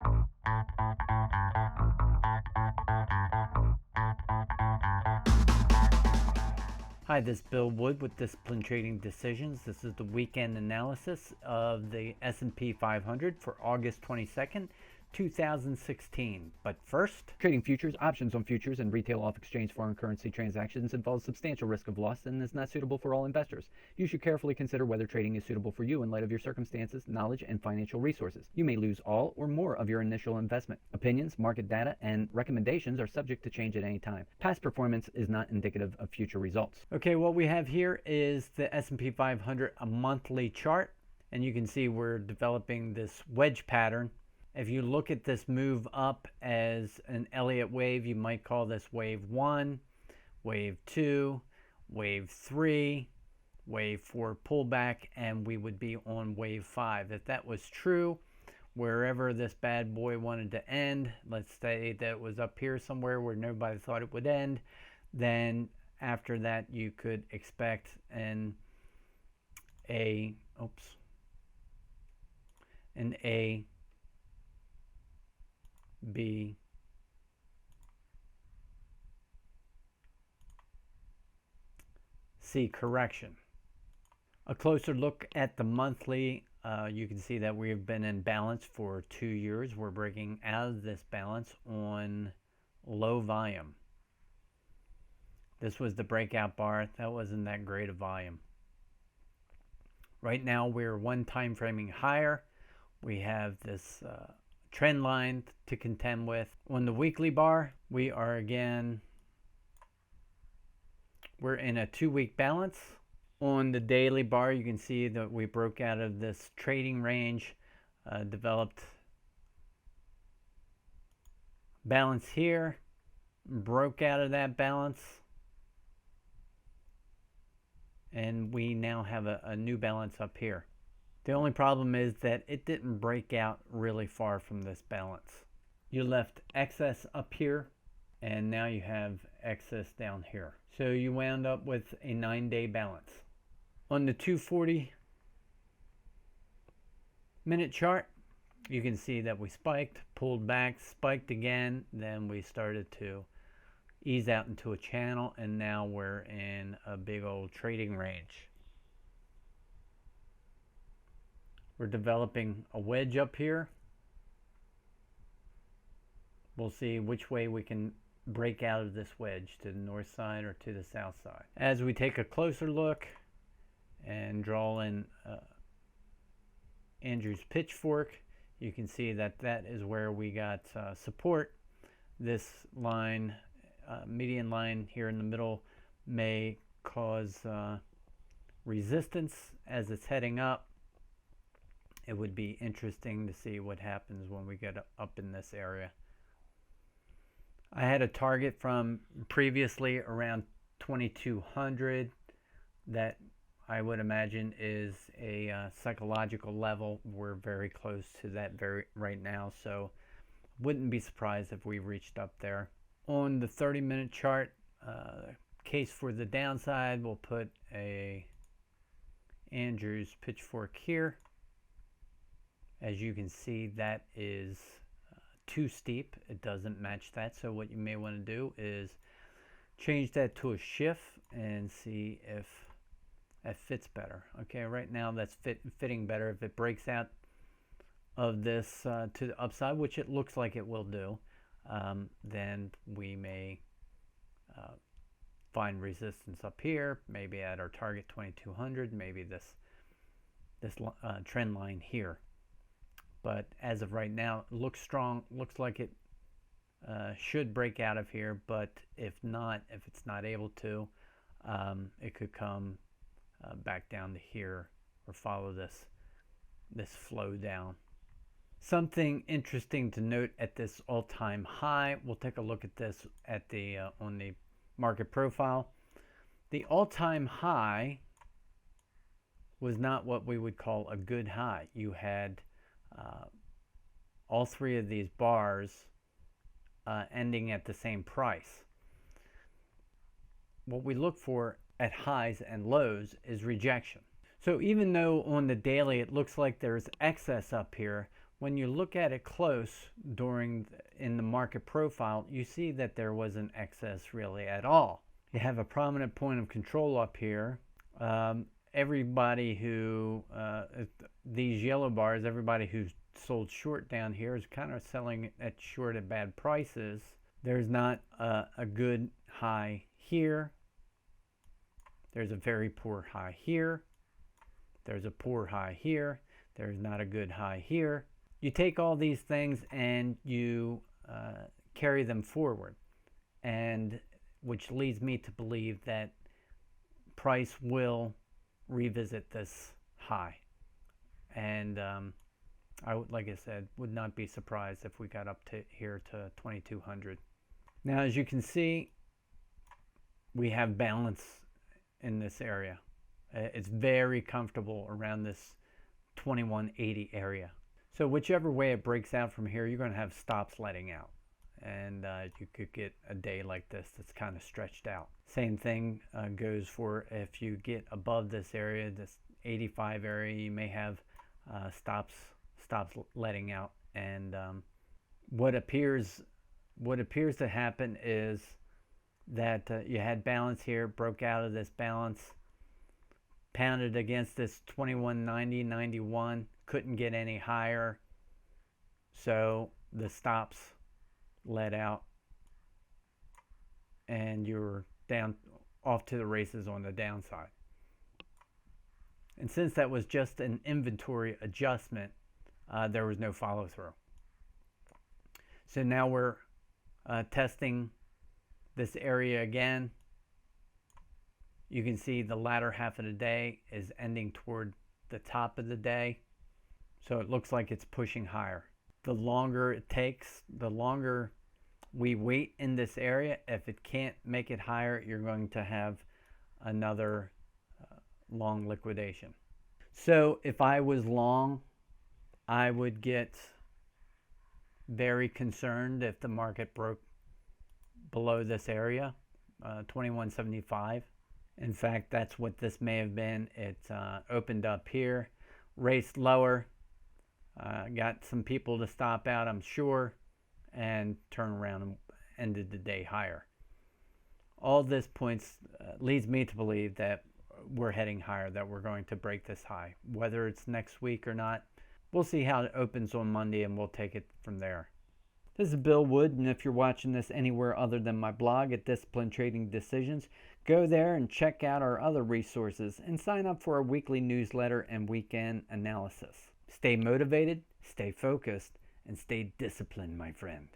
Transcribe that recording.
Hi, this is Bill Wood with Disciplined Trading Decisions. This is the weekend analysis of the S&P 500 for August 22nd, 2016. But first, Trading futures, options on futures, and retail off-exchange foreign currency transactions involves substantial risk of loss and is not suitable for all investors. You should carefully consider whether trading is suitable for you in light of your circumstances, knowledge, and financial resources. You may lose all or more of your initial investment. Opinions, market data, and recommendations are subject to change at any time. Past performance is not indicative of future results. okay, what we have here is the S&P 500, a monthly chart, and you can see we're developing this wedge pattern. If you look at this move up as an Elliott wave, you might call this wave 1, wave 2, wave 3, wave 4 pullback, and we would be on wave 5. If that was true, wherever this bad boy wanted to end, let's say that it was up here somewhere where nobody thought it would end, then after that you could expect an A, B, C correction. A closer look at the monthly, you can see that we have been in balance for 2 years. We're breaking out of this balance on low volume. This was the breakout bar. That wasn't that great a volume. Right now we're one time framing higher. We have this trend line to contend with. On the weekly bar, we're in a 2-week balance. On the daily bar, you can see that we broke out of this trading range, developed balance here, broke out of that balance, and we now have a new balance up here. The only problem is that it didn't break out really far from this balance. You left excess up here, and now you have excess down here. So you wound up with a 9-day balance. On the 240-minute chart, you can see that we spiked, pulled back, spiked again, then we started to ease out into a channel, and now we're in a big old trading range. We're developing a wedge up here. We'll see which way we can break out of this wedge, to the north side or to the south side. As we take a closer look and draw in Andrew's pitchfork, you can see that that is where we got support. This line, median line here in the middle, may cause resistance as it's heading up. It would be interesting to see what happens when we get up in this area. I had a target from previously around 2200 that I would imagine is a psychological level. We're very close to that right now, so wouldn't be surprised if we reached up there. On the 30-minute chart, case for the downside, we'll put a Andrew's pitchfork here. As you can see, that is too steep. It doesn't match that. So what you may want to do is change that to a shift and see if that fits better. Okay, right now that's fitting better. If it breaks out of this to the upside, which it looks like it will do, then we may find resistance up here, maybe at our target 2200, maybe this trend line here. But as of right now, it looks strong. Looks like it should break out of here. But if not, if it's not able to, it could come back down to here or follow this flow down. Something interesting to note at this all-time high. We'll take a look at this at the on the market profile. The all-time high was not what we would call a good high. You had all three of these bars ending at the same price. What we look for at highs and lows is rejection. So even though on the daily it looks like there's excess up here, when you look at it close in the market profile, you see that there wasn't excess really at all. You have a prominent point of control up here. Everybody who, these yellow bars, everybody who's sold short down here is kind of selling at short at bad prices. There's not a good high here. There's a very poor high here. There's a poor high here. There's not a good high here. You take all these things and you carry them forward, and which leads me to believe that price will revisit this high. And like I said, would not be surprised if we got up to here to 2200. Now, as you can see, we have balance in this area. It's very comfortable around this 2180 area. So whichever way it breaks out from here, you're going to have stops letting out. And you could get a day like this that's kind of stretched out. Same thing goes for if you get above this area, this 85 area, you may have stops letting out. And what appears to happen is that you had balance here, broke out of this balance, pounded against this 2190, 91, couldn't get any higher, so the stops let out and you're down off to the races on the downside. And since that was just an inventory adjustment, there was no follow through. So now we're testing this area again. You can see the latter half of the day is ending toward the top of the day. So it looks like it's pushing higher. The longer it takes, the longer we wait in this area. If it can't make it higher, you're going to have another long liquidation. So if I was long, I would get very concerned if the market broke below this area, 2175. In fact, that's what this may have been. It opened up here, raced lower, got some people to stop out, I'm sure, and turn around and ended the day higher. All this points leads me to believe that we're heading higher, that we're going to break this high. Whether it's next week or not, we'll see how it opens on Monday, and we'll take it from there. This is Bill Wood, and if you're watching this anywhere other than my blog at Disciplined Trading Decisions, go there and check out our other resources and sign up for our weekly newsletter and weekend analysis. Stay motivated, stay focused, and stay disciplined, my friend.